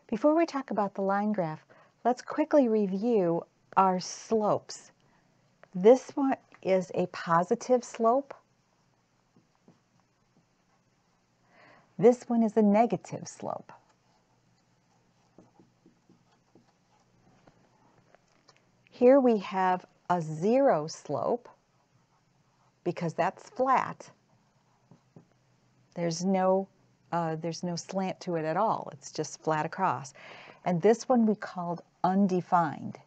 Before we talk about the line graph, let's quickly review our slopes. This one is a positive slope. This one is a negative slope. Here we have a zero slope because that's flat. There's no slant to it at all. It's just flat across. And this one we called undefined.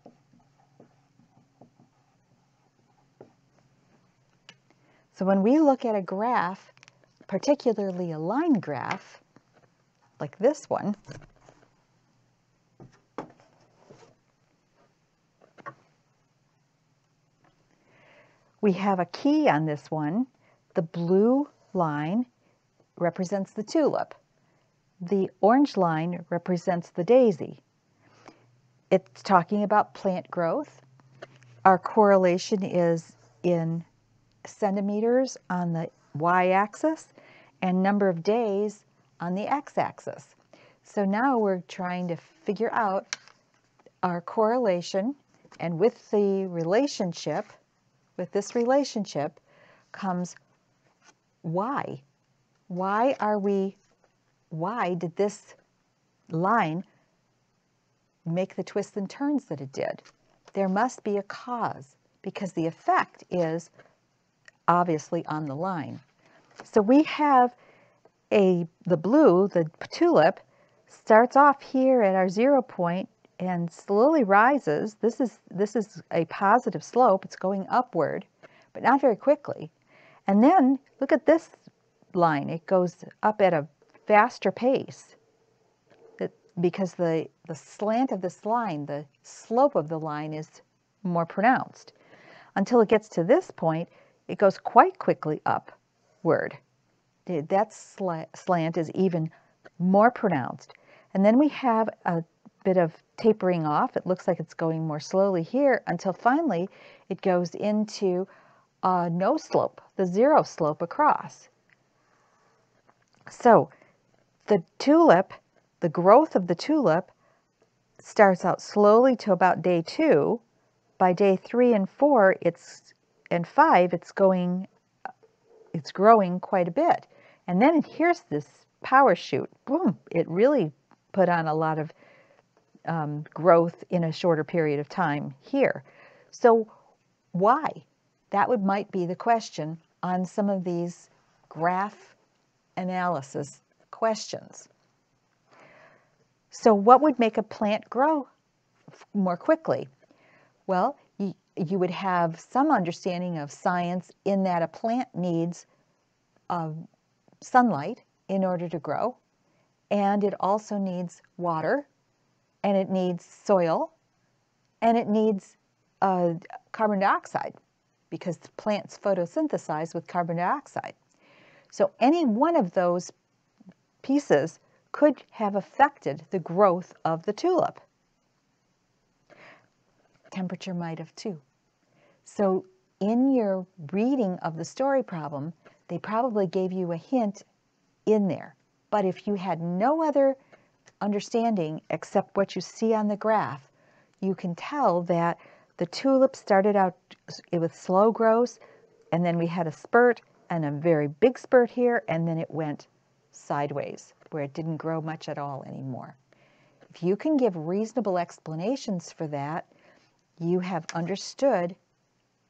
So when we look at a graph, particularly a line graph, like this one, we have a key on this one. The blue line represents the tulip. The orange line represents the daisy. It's talking about plant growth. Our correlation is in centimeters on the y-axis and number of days on the x-axis. So now we're trying to figure out our correlation, and with the relationship, with this relationship comes y. Why did this line make the twists and turns that it did? There must be a cause, because the effect is obviously on the line. So we have the blue, the tulip, starts off here at our 0 point and slowly rises. This is a positive slope. It's going upward, but not very quickly. And then look at this line. It goes up at a faster pace because the slant of this line, the slope of the line is more pronounced. Until it gets to this point, it goes quite quickly upward. That slant is even more pronounced. And then we have a bit of tapering off. It looks like it's going more slowly here until finally it goes into no slope, the zero slope across. So the tulip, the growth of the tulip starts out slowly to about day 2. By day 3 and 4, and 5, it's growing quite a bit. And then here's this power shoot. Boom! It really put on a lot of growth in a shorter period of time here. So why? That might be the question on some of these graph analysis questions. So what would make a plant grow more quickly? Well, you would have some understanding of science in that a plant needs sunlight in order to grow, and it also needs water, and it needs soil, and it needs carbon dioxide, because plants photosynthesize with carbon dioxide. So any one of those pieces could have affected the growth of the tulip. Temperature might have too. So in your reading of the story problem, they probably gave you a hint in there. But if you had no other understanding except what you see on the graph, you can tell that the tulip started out with slow growth, and then we had a spurt and a very big spurt here, and then it went sideways where it didn't grow much at all anymore. If you can give reasonable explanations for that, you have understood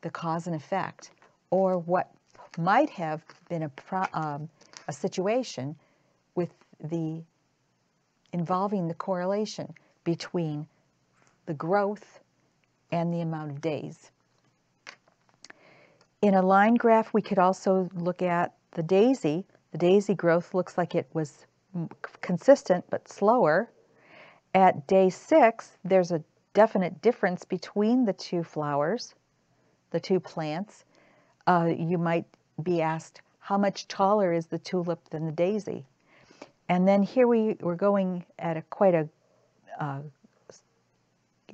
the cause and effect, or what might have been a situation with involving the correlation between the growth and the amount of days. In a line graph, we could also look at the daisy. The daisy growth looks like it was consistent but slower. At day 6, there's a definite difference between the two flowers, the two plants. You might be asked, how much taller is the tulip than the daisy? And then here we're going at quite a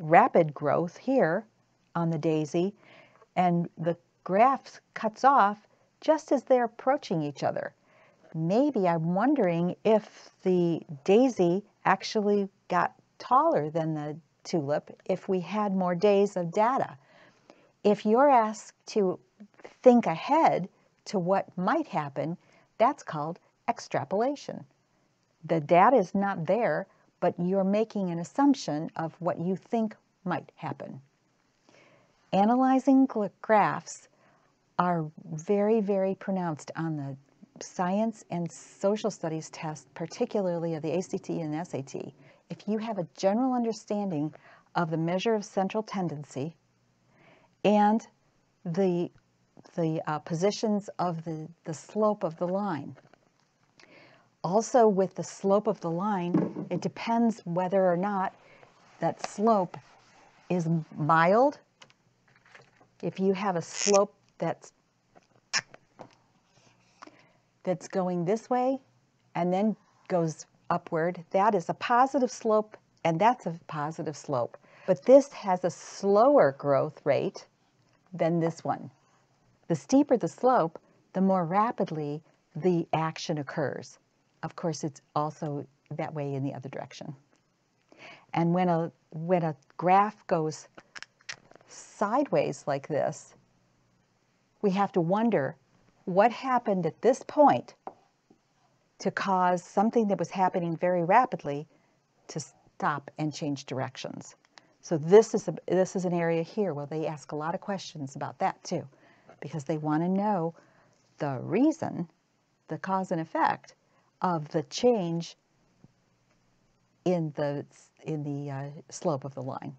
rapid growth here on the daisy, and the graph cuts off just as they're approaching each other. Maybe I'm wondering if the daisy actually got taller than the tulip if we had more days of data. If you're asked to think ahead to what might happen, that's called extrapolation. The data is not there, but you're making an assumption of what you think might happen. Analyzing graphs are very, very pronounced on the science and social studies tests, particularly of the ACT and SAT. If you have a general understanding of the measure of central tendency and the positions of the slope of the line. Also, with the slope of the line, it depends whether or not that slope is mild. If you have a slope that's going this way and then goes upward, that is a positive slope, and that's a positive slope. But this has a slower growth rate than this one. The steeper the slope, the more rapidly the action occurs. Of course, it's also that way in the other direction. And when a graph goes sideways like this, we have to wonder what happened at this point to cause something that was happening very rapidly to stop and change directions. So this is an area here where they ask a lot of questions about that too, because they want to know the reason, the cause and effect of the change in the slope of the line.